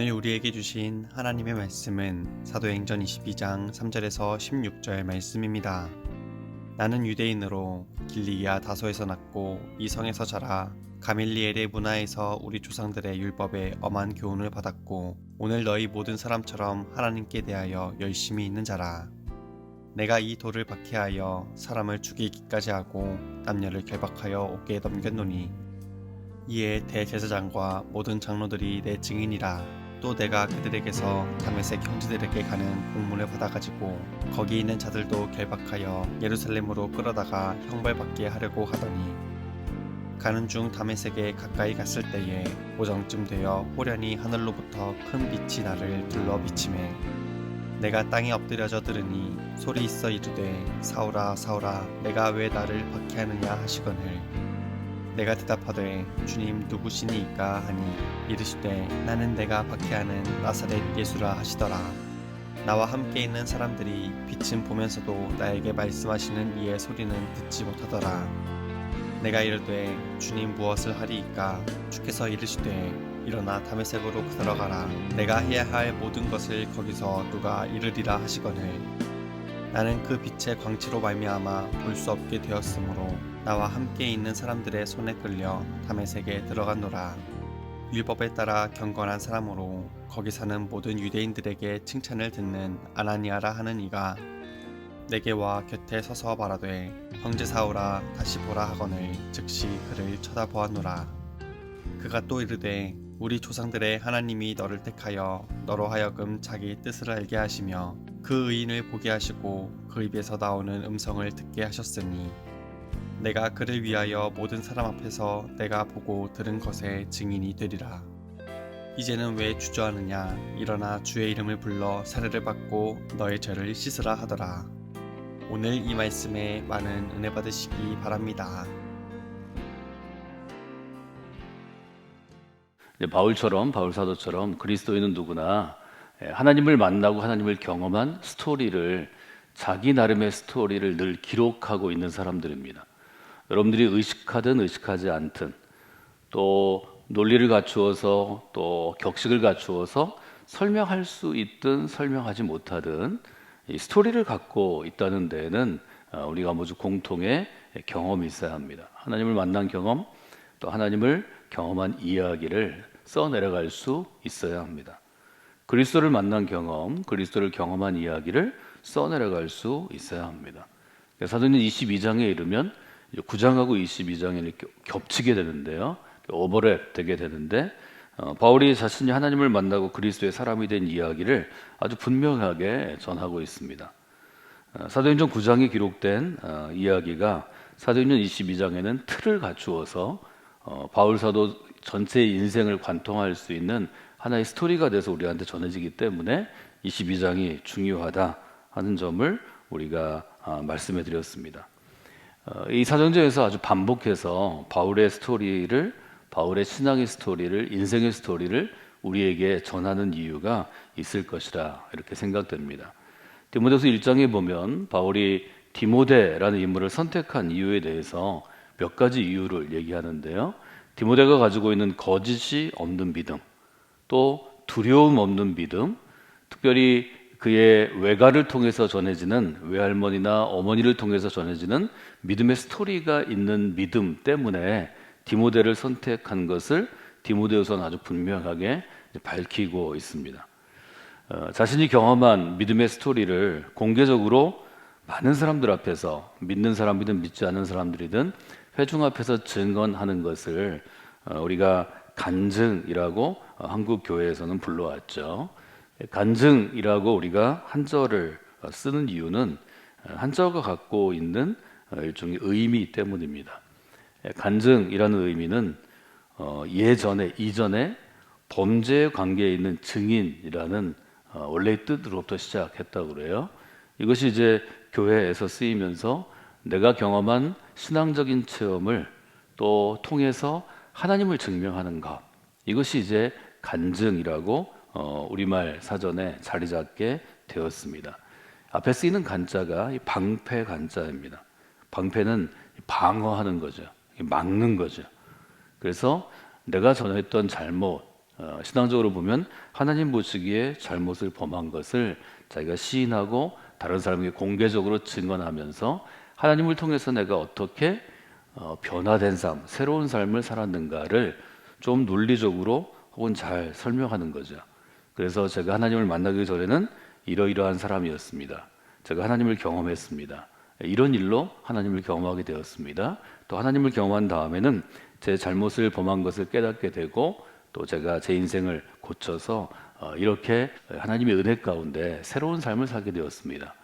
오늘 우리에게 주신 하나님의 말씀은 사도행전 22장 3절에서 16절 말씀입니다. 나는 유대인으로 길리기아 다소에서 났고 이 성에서 자라 가밀리엘의 문화에서 우리 조상들의 율법에 엄한 교훈을 받았고 오늘 너희 모든 사람처럼 하나님께 대하여 열심히 있는 자라. 내가 이 돌을 박해하여 사람을 죽이기까지 하고 남녀를 결박하여 옥에 넘겼노니 이에 대제사장과 모든 장로들이 내 증인이라. 또 내가 그들에게서 다메섹 형제들에게 가는 공문을 받아가지고 거기 있는 자들도 결박하여 예루살렘으로 끌어다가 형벌받게 하려고 하더니 가는 중 다메섹에 가까이 갔을 때에 오정쯤 되어 호련히 하늘로부터 큰 빛이 나를 둘러 비치매 내가 땅에 엎드려져 들으니 소리 있어 이르되 사울아 사울아 내가 왜 나를 박해하느냐 하시거늘 내가 대답하되 주님 누구시니이까 하니 이르시되 나는 내가 박해하는 나사렛 예수라 하시더라. 나와 함께 있는 사람들이 빛은 보면서도 나에게 말씀하시는 이의 소리는 듣지 못하더라. 내가 이르되 주님 무엇을 하리이까 주께서 이르시되 일어나 다메섹으로 들어가라. 내가 해야 할 모든 것을 거기서 누가 이르리라 하시거늘 나는 그 빛의 광채로 말미암아 볼 수 없게 되었으므로 나와 함께 있는 사람들의 손에 끌려 다메섹에 들어갔노라. 율법에 따라 경건한 사람으로 거기 사는 모든 유대인들에게 칭찬을 듣는 아나니아라 하는 이가 내게 와 곁에 서서 말하되 형제 사울아 다시 보라 하거늘 즉시 그를 쳐다보았노라. 그가 또 이르되 우리 조상들의 하나님이 너를 택하여 너로 하여금 자기 뜻을 알게 하시며 그 의인을 보게 하시고 그 입에서 나오는 음성을 듣게 하셨으니 내가 그를 위하여 모든 사람 앞에서 내가 보고 들은 것의 증인이 되리라. 이제는 왜 주저하느냐 일어나 주의 이름을 불러 사례를 받고 너의 죄를 씻으라 하더라. 오늘 이 말씀에 많은 은혜 받으시기 바랍니다. 바울처럼 바울 사도처럼 그리스도인은 누구나 하나님을 만나고 하나님을 경험한 스토리를 자기 나름의 스토리를 늘 기록하고 있는 사람들입니다. 여러분들이 의식하든 의식하지 않든 또 논리를 갖추어서 또 격식을 갖추어서 설명할 수 있든 설명하지 못하든 이 스토리를 갖고 있다는 데에는 우리가 모두 공통의 경험이 있어야 합니다. 하나님을 만난 경험 또 하나님을 경험한 이야기를 써내려갈 수 있어야 합니다. 그리스도를 만난 경험, 그리스도를 경험한 이야기를 써내려갈 수 있어야 합니다. 사도행전 22장에 이르면 9장하고 22장이 이렇게 겹치게 되는데요. 오버랩 되게 되는데 바울이 자신이 하나님을 만나고 그리스도의 사람이 된 이야기를 아주 분명하게 전하고 있습니다. 사도행전 9장에 기록된 이야기가 사도행전 22장에는 틀을 갖추어서 바울 사도 전체의 인생을 관통할 수 있는 하나의 스토리가 돼서 우리한테 전해지기 때문에 22장이 중요하다 하는 점을 우리가 말씀해 드렸습니다. 이 사도행전에서 아주 반복해서 바울의 스토리를, 바울의 신앙의 스토리를, 인생의 스토리를 우리에게 전하는 이유가 있을 것이라 이렇게 생각됩니다. 디모데서 1장에 보면 바울이 디모데라는 인물을 선택한 이유에 대해서 몇 가지 이유를 얘기하는데요. 디모데가 가지고 있는 거짓이 없는 믿음, 또 두려움 없는 믿음, 특별히 그의 외가를 통해서 전해지는 외할머니나 어머니를 통해서 전해지는 믿음의 스토리가 있는 믿음 때문에 디모데를 선택한 것을 디모데후서는 아주 분명하게 밝히고 있습니다. 자신이 경험한 믿음의 스토리를 공개적으로 많은 사람들 앞에서 믿는 사람이든 믿지 않는 사람들이든 회중 앞에서 증언하는 것을 우리가 간증이라고 한국 교회에서는 불러왔죠. 간증이라고 우리가 한자어를 쓰는 이유는 한자어가 갖고 있는 일종의 의미 때문입니다. 간증이라는 의미는 예전에, 이전에 범죄에 관계에 있는 증인이라는 원래의 뜻으로부터 시작했다고 그래요. 이것이 이제 교회에서 쓰이면서 내가 경험한 신앙적인 체험을 또 통해서 하나님을 증명하는 것, 이것이 이제 간증이라고 우리말 사전에 자리 잡게 되었습니다. 앞에 쓰이는 간자가 방패 간자입니다. 방패는 방어하는 거죠. 막는 거죠. 그래서 내가 전했던 잘못, 신앙적으로 보면 하나님 보시기에 잘못을 범한 것을 자기가 시인하고 다른 사람에게 공개적으로 증언하면서 하나님을 통해서 내가 어떻게 변화된 삶, 새로운 삶을 살았는가를 좀 논리적으로 혹은 잘 설명하는 거죠. 그래서 제가 하나님을 만나기 전에는 이러이러한 사람이었습니다. 제가 하나님을 경험했습니다. 이런 일로 하나님을 경험하게 되었습니다. 또 하나님을 경험한 다음에는 제 잘못을 범한 것을 깨닫게 되고 또 제가 제 인생을 고쳐서 이렇게 하나님의 은혜 가운데 새로운 삶을 살게 되었습니다.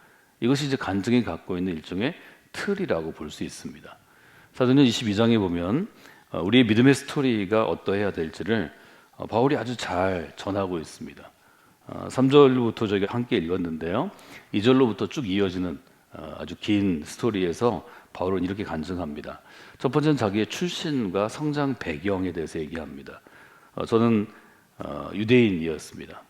이것이 이제 간증이 갖고 있는 일종의 틀이라고 볼 수 있습니다. 사도행전 22장에 보면 우리의 믿음의 스토리가 어떠해야 될지를 바울이 아주 잘 전하고 있습니다. 3절부터 저희가 함께 읽었는데요. 2절로부터 쭉 이어지는 아주 긴 스토리에서 바울은 이렇게 간증합니다. 첫 번째는 자기의 출신과 성장 배경에 대해서 얘기합니다. 저는 유대인이었습니다.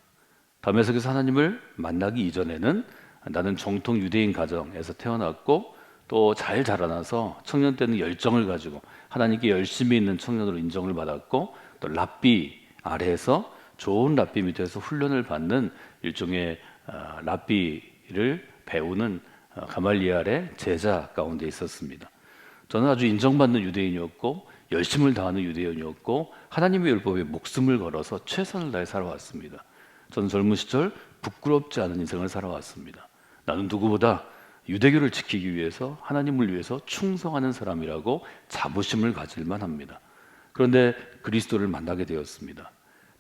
다메섹에서 하나님을 만나기 이전에는 나는 정통 유대인 가정에서 태어났고 또 잘 자라나서 청년 때는 열정을 가지고 하나님께 열심히 있는 청년으로 인정을 받았고 또 랍비 아래에서 좋은 랍비 밑에서 훈련을 받는 일종의 랍비를 배우는 가말리엘의 제자 가운데 있었습니다. 저는 아주 인정받는 유대인이었고 열심을 다하는 유대인이었고 하나님의 율법에 목숨을 걸어서 최선을 다해 살아왔습니다. 저는 젊은 시절 부끄럽지 않은 인생을 살아왔습니다. 나는 누구보다 유대교를 지키기 위해서 하나님을 위해서 충성하는 사람이라고 자부심을 가질만 합니다. 그런데 그리스도를 만나게 되었습니다.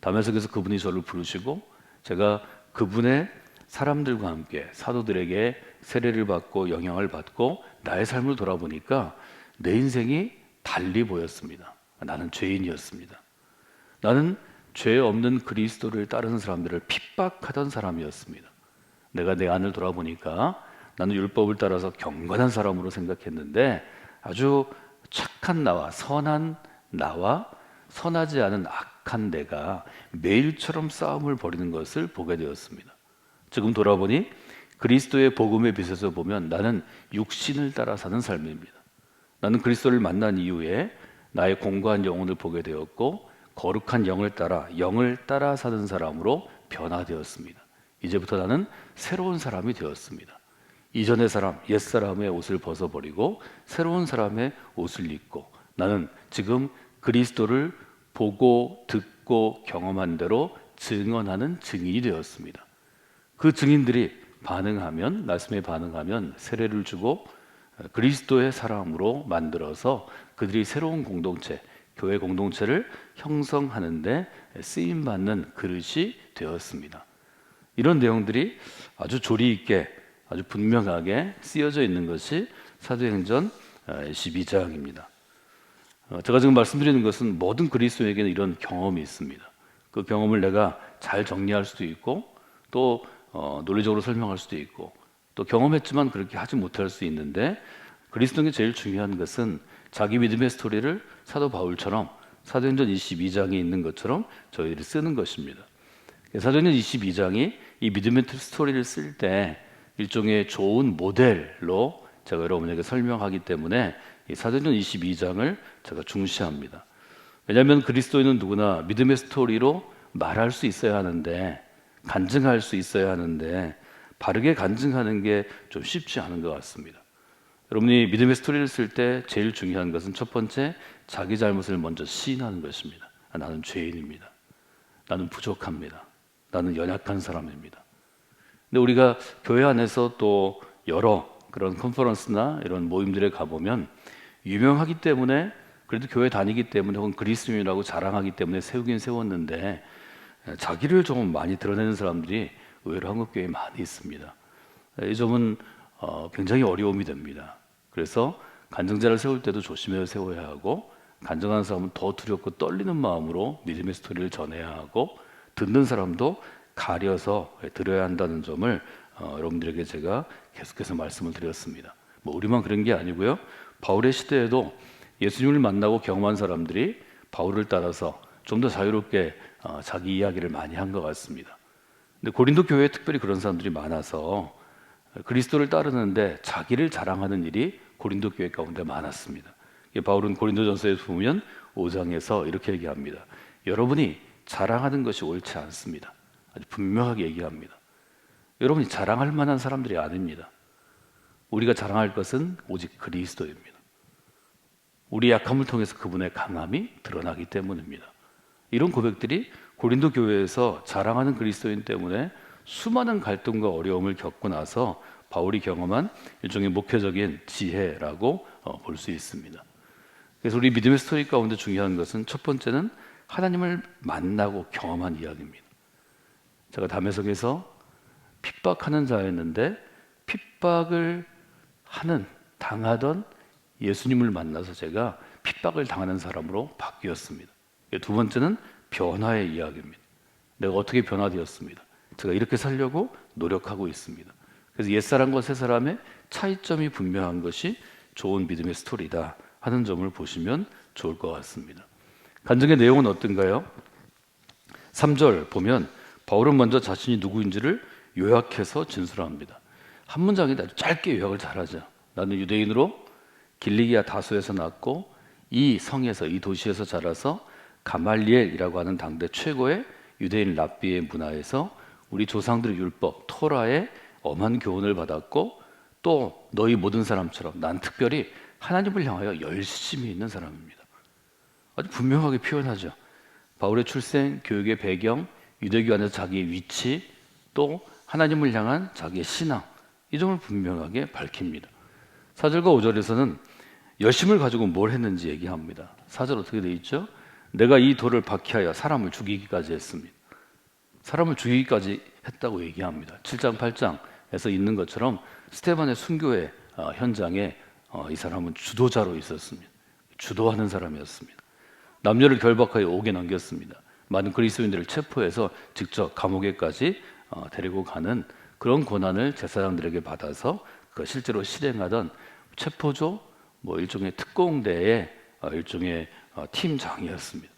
다메섹에서 그분이 저를 부르시고 제가 그분의 사람들과 함께 사도들에게 세례를 받고 영향을 받고 나의 삶을 돌아보니까 내 인생이 달리 보였습니다. 나는 죄인이었습니다. 나는 죄 없는 그리스도를 따르는 사람들을 핍박하던 사람이었습니다. 내가 내 안을 돌아보니까 나는 율법을 따라서 경건한 사람으로 생각했는데 아주 착한 나와 선한 나와 선하지 않은 악한 내가 매일처럼 싸움을 벌이는 것을 보게 되었습니다. 지금 돌아보니 그리스도의 복음의 빛에서 보면 나는 육신을 따라 사는 삶입니다. 나는 그리스도를 만난 이후에 나의 공고한 영혼을 보게 되었고 거룩한 영을 따라 사는 사람으로 변화되었습니다. 이제부터 나는 새로운 사람이 되었습니다. 이전의 사람, 옛사람의 옷을 벗어버리고 새로운 사람의 옷을 입고 나는 지금 그리스도를 보고 듣고 경험한 대로 증언하는 증인이 되었습니다. 그 증인들이 말씀에 반응하면 세례를 주고 그리스도의 사람으로 만들어서 그들이 새로운 공동체, 교회 공동체를 형성하는 데 쓰임받는 그릇이 되었습니다. 이런 내용들이 아주 조리 있게 아주 분명하게 쓰여져 있는 것이 사도행전 12장입니다. 제가 지금 말씀드리는 것은 모든 그리스도에게는 이런 경험이 있습니다. 그 경험을 내가 잘 정리할 수도 있고 또 논리적으로 설명할 수도 있고 또 경험했지만 그렇게 하지 못할 수 있는데 그리스도에게 제일 중요한 것은 자기 믿음의 스토리를 사도 바울처럼 사도행전 22장에 있는 것처럼 저희들이 쓰는 것입니다. 사도행전 22장이 이 믿음의 스토리를 쓸 때 일종의 좋은 모델로 제가 여러분에게 설명하기 때문에 이 사도행전 22장을 제가 중시합니다. 왜냐하면 그리스도인은 누구나 믿음의 스토리로 말할 수 있어야 하는데 간증할 수 있어야 하는데 바르게 간증하는 게 좀 쉽지 않은 것 같습니다. 여러분이 믿음의 스토리를 쓸 때 제일 중요한 것은 첫 번째 자기 잘못을 먼저 시인하는 것입니다. 나는 죄인입니다. 나는 부족합니다. 나는 연약한 사람입니다. 근데 우리가 교회 안에서 또 여러 그런 컨퍼런스나 이런 모임들에 가보면 유명하기 때문에 그래도 교회 다니기 때문에 혹은 그리스도인이라고 자랑하기 때문에 세우긴 세웠는데 자기를 좀 많이 드러내는 사람들이 의외로 한국교회에 많이 있습니다. 이 점은 굉장히 어려움이 됩니다. 그래서 간증자를 세울 때도 조심해서 세워야 하고 간증하는 사람은 더 두렵고 떨리는 마음으로 믿음의 스토리를 전해야 하고 듣는 사람도 가려서 들어야 한다는 점을 여러분들에게 제가 계속해서 말씀을 드렸습니다. 뭐 우리만 그런 게 아니고요. 바울의 시대에도 예수님을 만나고 경험한 사람들이 바울을 따라서 좀 더 자유롭게 자기 이야기를 많이 한 것 같습니다. 근데 고린도 교회에 특별히 그런 사람들이 많아서 그리스도를 따르는데 자기를 자랑하는 일이 고린도 교회 가운데 많았습니다. 바울은 고린도전서에 보면 5장에서 이렇게 얘기합니다. 여러분이 자랑하는 것이 옳지 않습니다. 아주 분명하게 얘기합니다. 여러분이 자랑할 만한 사람들이 아닙니다. 우리가 자랑할 것은 오직 그리스도입니다. 우리 약함을 통해서 그분의 강함이 드러나기 때문입니다. 이런 고백들이 고린도 교회에서 자랑하는 그리스도인 때문에 수많은 갈등과 어려움을 겪고 나서 바울이 경험한 일종의 목회적인 지혜라고 볼 수 있습니다. 그래서 우리 믿음의 스토리 가운데 중요한 것은 첫 번째는 하나님을 만나고 경험한 이야기입니다. 제가 담에석에서 핍박하는 자였는데 핍박을 당하던 예수님을 만나서 제가 핍박을 당하는 사람으로 바뀌었습니다. 두 번째는 변화의 이야기입니다. 내가 어떻게 변화되었습니다. 제가 이렇게 살려고 노력하고 있습니다. 그래서 옛사람과 새사람의 차이점이 분명한 것이 좋은 믿음의 스토리다 하는 점을 보시면 좋을 것 같습니다. 간증의 내용은 어떤가요? 3절 보면 바울은 먼저 자신이 누구인지를 요약해서 진술합니다. 한 문장에 아주 짧게 요약을 잘하죠. 나는 유대인으로 길리기아 다소에서 났고 이 성에서, 이 도시에서 자라서 가말리엘이라고 하는 당대 최고의 유대인 랍비의 문화에서 우리 조상들의 율법 토라의 엄한 교훈을 받았고 또 너희 모든 사람처럼 난 특별히 하나님을 향하여 열심히 있는 사람입니다. 아주 분명하게 표현하죠. 바울의 출생, 교육의 배경, 유대교 안에서 자기의 위치, 또 하나님을 향한 자기의 신앙, 이 점을 분명하게 밝힙니다. 4절과 5절에서는 열심을 가지고 뭘 했는지 얘기합니다. 4절 어떻게 되어 있죠? 내가 이 돌을 박해하여 사람을 죽이기까지 했습니다. 사람을 죽이기까지 했다고 얘기합니다. 7장, 8장에서 있는 것처럼 스데반의 순교의 현장에 이 사람은 주도자로 있었습니다. 주도하는 사람이었습니다. 남녀를 결박하여 옥에 넘겼습니다. 많은 그리스도인들을 체포해서 직접 감옥에까지 데리고 가는 그런 권한을 제사장들에게 받아서 실제로 실행하던 체포조, 일종의 특공대의 일종의 팀장이었습니다.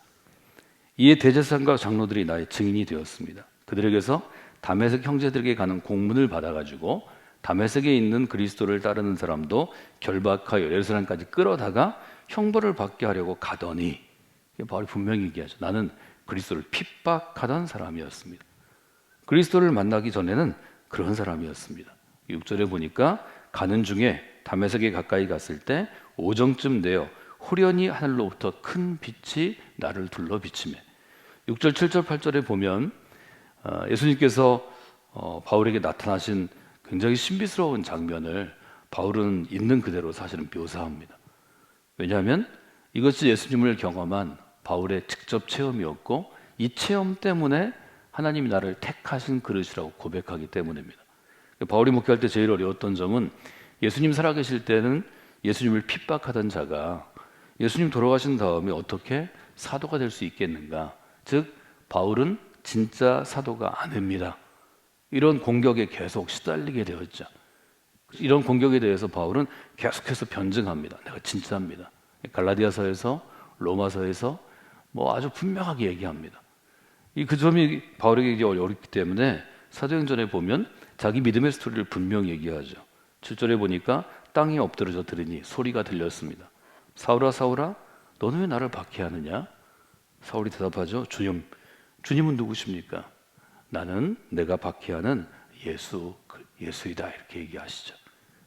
이에 대제사장과 장로들이 나의 증인이 되었습니다. 그들에게서 다메섹 형제들에게 가는 공문을 받아가지고 다메섹에 있는 그리스도를 따르는 사람도 결박하여 예루살렘까지 끌어다가 형벌을 받게 하려고 가더니, 바울이 분명히 얘기하죠. 나는 그리스도를 핍박하던 사람이었습니다. 그리스도를 만나기 전에는 그런 사람이었습니다. 6절에 보니까 가는 중에 다메섹에 가까이 갔을 때 오정쯤 되어 호련히 하늘로부터 큰 빛이 나를 둘러 비치매. 6절, 7절, 8절에 보면 예수님께서 바울에게 나타나신 굉장히 신비스러운 장면을 바울은 있는 그대로 사실은 묘사합니다. 왜냐하면 이것이 예수님을 경험한 바울의 직접 체험이었고 이 체험 때문에 하나님이 나를 택하신 그릇이라고 고백하기 때문입니다. 바울이 목회할 때 제일 어려웠던 점은 예수님 살아계실 때는 예수님을 핍박하던 자가 예수님 돌아가신 다음에 어떻게 사도가 될 수 있겠는가? 즉 바울은 진짜 사도가 아닙니다. 이런 공격에 계속 시달리게 되었죠. 이런 공격에 대해서 바울은 계속해서 변증합니다. 내가 진짜입니다. 갈라디아서에서 로마서에서 아주 분명하게 얘기합니다. 그 점이 바울에게 어렵기 때문에 사도행전에 보면 자기 믿음의 스토리를 분명히 얘기하죠. 7절에 보니까 땅에 엎드려져 들으니 소리가 들렸습니다. 사울아 사울아 너는 왜 나를 박해하느냐? 사울이 대답하죠. 주님은 누구십니까? 나는 내가 박해하는 예수이다 이렇게 얘기하시죠.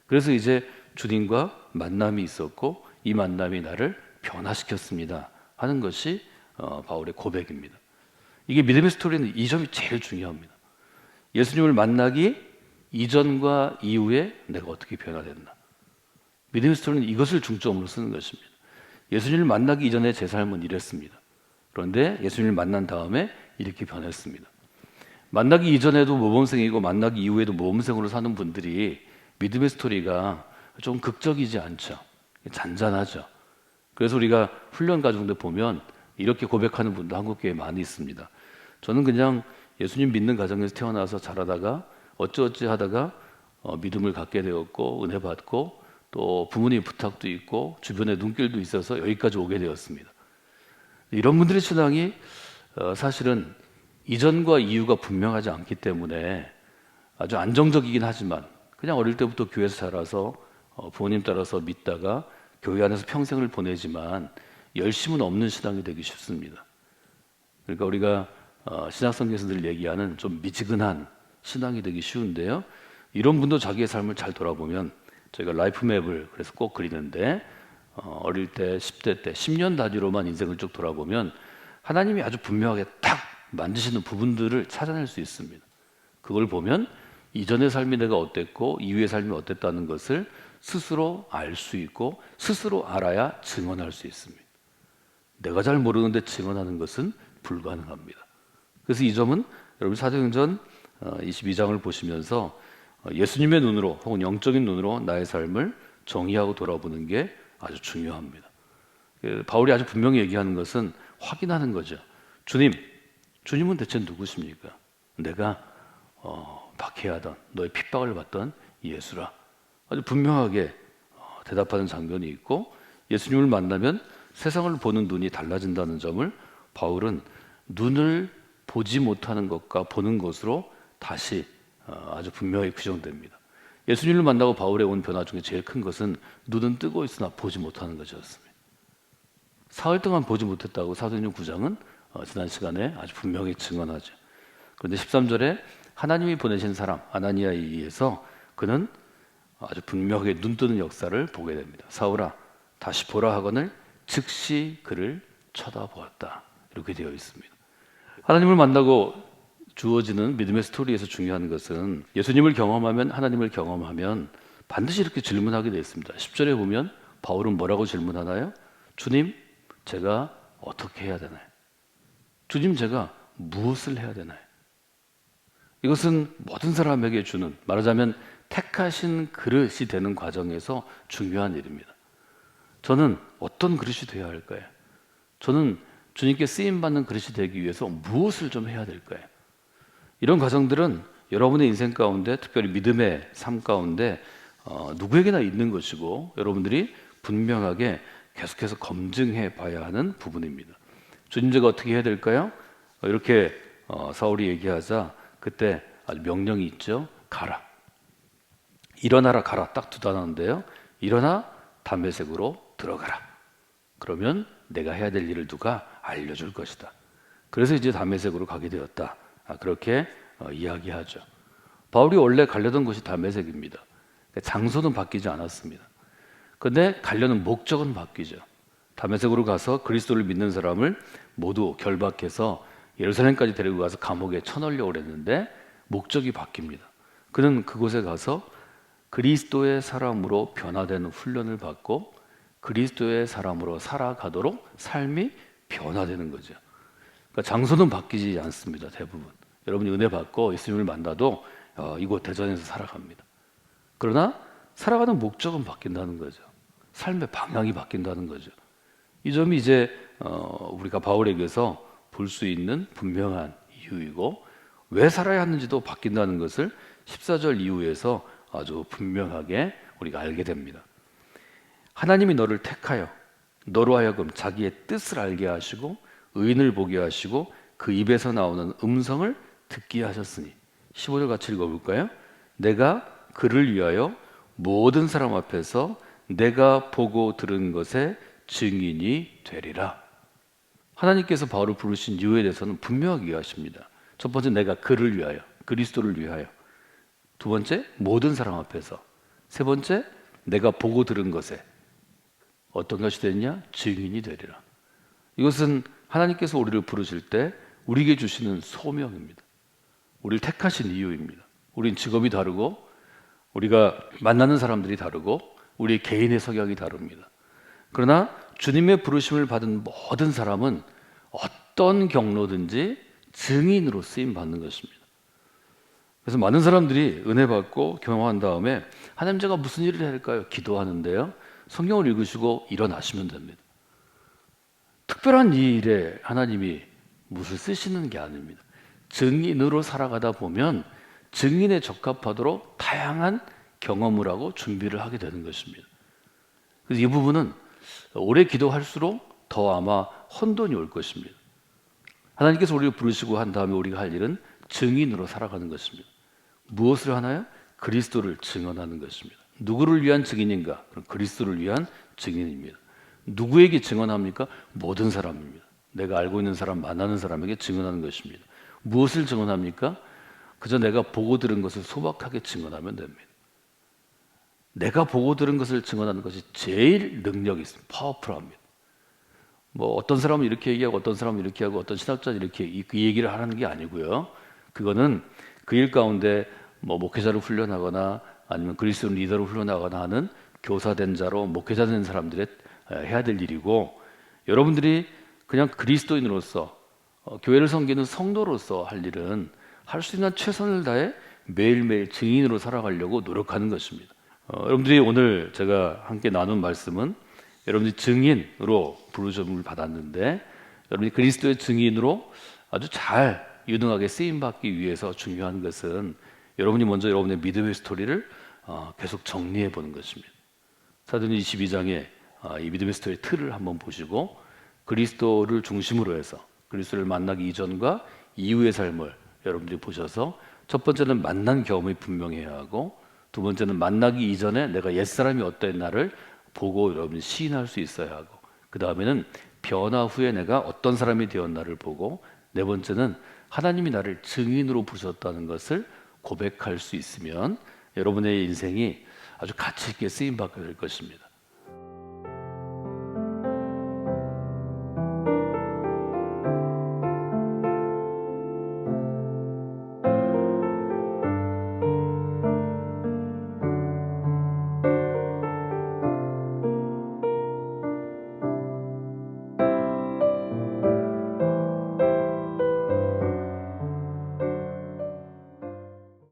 그래서 이제 주님과 만남이 있었고 이 만남이 나를 변화시켰습니다 하는 것이 바울의 고백입니다. 이게 믿음의 스토리는 이 점이 제일 중요합니다. 예수님을 만나기 이전과 이후에 내가 어떻게 변화됐나. 믿음의 스토리는 이것을 중점으로 쓰는 것입니다. 예수님을 만나기 이전에 제 삶은 이랬습니다. 그런데 예수님을 만난 다음에 이렇게 변했습니다. 만나기 이전에도 모범생이고 만나기 이후에도 모범생으로 사는 분들이 믿음의 스토리가 좀 극적이지 않죠. 잔잔하죠. 그래서 우리가 훈련 과정들 보면 이렇게 고백하는 분도 한국교회에 많이 있습니다. 저는 그냥 예수님 믿는 가정에서 태어나서 자라다가 어찌어찌 하다가 믿음을 갖게 되었고 은혜 받고 또 부모님 부탁도 있고 주변에 눈길도 있어서 여기까지 오게 되었습니다. 이런 분들의 신앙이 사실은 이전과 이유가 분명하지 않기 때문에 아주 안정적이긴 하지만 그냥 어릴 때부터 교회에서 자라서 부모님 따라서 믿다가 교회 안에서 평생을 보내지만 열심은 없는 신앙이 되기 쉽습니다. 그러니까 우리가 신약성경에서 늘 얘기하는 좀 미지근한 신앙이 되기 쉬운데요. 이런 분도 자기의 삶을 잘 돌아보면, 저희가 라이프맵을 그래서 꼭 그리는데, 어릴 때, 10대 때, 10년 단위로만 인생을 쭉 돌아보면 하나님이 아주 분명하게 딱 만드시는 부분들을 찾아낼 수 있습니다. 그걸 보면 이전의 삶이 내가 어땠고 이후의 삶이 어땠다는 것을 스스로 알 수 있고, 스스로 알아야 증언할 수 있습니다. 내가 잘 모르는데 증언하는 것은 불가능합니다. 그래서 이 점은 여러분 사도행전 22장을 보시면서 예수님의 눈으로 혹은 영적인 눈으로 나의 삶을 정의하고 돌아보는 게 아주 중요합니다. 바울이 아주 분명히 얘기하는 것은 확인하는 거죠. 주님은 대체 누구십니까? 내가 박해하던, 너의 핍박을 받던 예수라. 아주 분명하게 대답하는 장면이 있고, 예수님을 만나면 세상을 보는 눈이 달라진다는 점을 바울은 눈을 보지 못하는 것과 보는 것으로 다시 아주 분명히 규정됩니다. 예수님을 만나고 바울의 온 변화 중에 제일 큰 것은 눈은 뜨고 있으나 보지 못하는 것이었습니다. 사흘 동안 보지 못했다고 사도행전 9장은 지난 시간에 아주 분명히 증언하죠. 그런데 13절에 하나님이 보내신 사람 아나니아에 의해서 그는 아주 분명하게 눈 뜨는 역사를 보게 됩니다. 사울아 다시 보라 하거늘 즉시 그를 쳐다보았다. 이렇게 되어 있습니다. 하나님을 만나고 주어지는 믿음의 스토리에서 중요한 것은, 예수님을 경험하면, 하나님을 경험하면 반드시 이렇게 질문하게 되어 있습니다. 10절에 보면 바울은 뭐라고 질문하나요? 주님, 제가 어떻게 해야 되나요? 주님, 제가 무엇을 해야 되나요? 이것은 모든 사람에게 주는, 말하자면 택하신 그릇이 되는 과정에서 중요한 일입니다. 저는 어떤 그릇이 되어야 할까요? 저는 주님께 쓰임받는 그릇이 되기 위해서 무엇을 좀 해야 될까요? 이런 과정들은 여러분의 인생 가운데, 특별히 믿음의 삶 가운데 누구에게나 있는 것이고, 여러분들이 분명하게 계속해서 검증해 봐야 하는 부분입니다. 주님, 제가 어떻게 해야 될까요? 이렇게 사울이 얘기하자 그때 아주 명령이 있죠. 가라. 일어나라 가라. 딱 두 단어인데요. 일어나 다메섹으로 들어가라. 그러면 내가 해야 될 일을 누가 알려줄 것이다. 그래서 이제 다메섹으로 가게 되었다. 그렇게 이야기하죠. 바울이 원래 가려던 곳이 다메섹입니다. 장소는 바뀌지 않았습니다. 그런데 가려는 목적은 바뀌죠. 다메섹으로 가서 그리스도를 믿는 사람을 모두 결박해서 예루살렘까지 데리고 가서 감옥에 쳐넣으려고 했는데 목적이 바뀝니다. 그는 그곳에 가서 그리스도의 사람으로 변화되는 훈련을 받고 그리스도의 사람으로 살아가도록 삶이 변화되는 거죠. 그러니까 장소는 바뀌지 않습니다. 대부분 여러분이 은혜 받고 예수님을 만나도 이곳 대전에서 살아갑니다. 그러나 살아가는 목적은 바뀐다는 거죠. 삶의 방향이 바뀐다는 거죠. 이 점이 이제 우리가 바울에게서 볼 수 있는 분명한 이유이고, 왜 살아야 하는지도 바뀐다는 것을 14절 이후에서 아주 분명하게 우리가 알게 됩니다. 하나님이 너를 택하여 너로 하여금 자기의 뜻을 알게 하시고 의인을 보게 하시고 그 입에서 나오는 음성을 듣게 하셨으니. 15절 같이 읽어볼까요? 내가 그를 위하여 모든 사람 앞에서 내가 보고 들은 것의 증인이 되리라. 하나님께서 바울을 부르신 이유에 대해서는 분명하게 이야기하십니다. 첫 번째, 내가 그를 위하여, 그리스도를 위하여. 두 번째, 모든 사람 앞에서. 세 번째, 내가 보고 들은 것에 어떤 것이 되느냐? 증인이 되리라. 이것은 하나님께서 우리를 부르실 때 우리에게 주시는 소명입니다. 우리를 택하신 이유입니다. 우린 직업이 다르고 우리가 만나는 사람들이 다르고 우리 개인의 성향이 다릅니다. 그러나 주님의 부르심을 받은 모든 사람은 어떤 경로든지 증인으로 쓰임 받는 것입니다. 그래서 많은 사람들이 은혜 받고 경험한 다음에 하나님, 제가 무슨 일을 해야 할까요? 기도하는데요. 성경을 읽으시고 일어나시면 됩니다. 특별한 일에 하나님이 무엇을 쓰시는 게 아닙니다. 증인으로 살아가다 보면 증인에 적합하도록 다양한 경험을 하고 준비를 하게 되는 것입니다. 그래서 이 부분은 오래 기도할수록 더 아마 혼돈이 올 것입니다. 하나님께서 우리를 부르시고 한 다음에 우리가 할 일은 증인으로 살아가는 것입니다. 무엇을 하나요? 그리스도를 증언하는 것입니다. 누구를 위한 증인인가? 그럼 그리스도를 위한 증인입니다. 누구에게 증언합니까? 모든 사람입니다. 내가 알고 있는 사람, 만나는 사람에게 증언하는 것입니다. 무엇을 증언합니까? 그저 내가 보고 들은 것을 소박하게 증언하면 됩니다. 내가 보고 들은 것을 증언하는 것이 제일 능력이 있습니다. 파워풀합니다. 뭐 어떤 사람은 이렇게 얘기하고 어떤 사람은 이렇게 하고 어떤 신학자는 이렇게 그 얘기를 하는 게 아니고요. 그거는 그 일 가운데 뭐 목회자를 훈련하거나 아니면 그리스도 리더를 훈련하거나 하는 교사된 자로 목회자 된 사람들의 해야 될 일이고, 여러분들이 그냥 그리스도인으로서 교회를 섬기는 성도로서 할 일은 할 수 있는 최선을 다해 매일매일 증인으로 살아가려고 노력하는 것입니다. 여러분들이 오늘 제가 함께 나눈 말씀은 여러분들이 증인으로 부르심을 받았는데, 여러분이 그리스도의 증인으로 아주 잘 유능하게 쓰임받기 위해서 중요한 것은 여러분이 먼저 여러분의 믿음의 스토리를 계속 정리해 보는 것입니다. 사도행전 22장의 이 믿음의 스토리의 틀을 한번 보시고 그리스도를 중심으로 해서 그리스도를 만나기 이전과 이후의 삶을 여러분들이 보셔서, 첫 번째는 만난 경험이 분명해야 하고, 두 번째는 만나기 이전에 내가 옛사람이 어땠나를 보고 여러분이 시인할 수 있어야 하고, 그 다음에는 변화 후에 내가 어떤 사람이 되었나를 보고, 네 번째는 하나님이 나를 증인으로 부르셨다는 것을 고백할 수 있으면 여러분의 인생이 아주 가치 있게 쓰임받게 될 것입니다.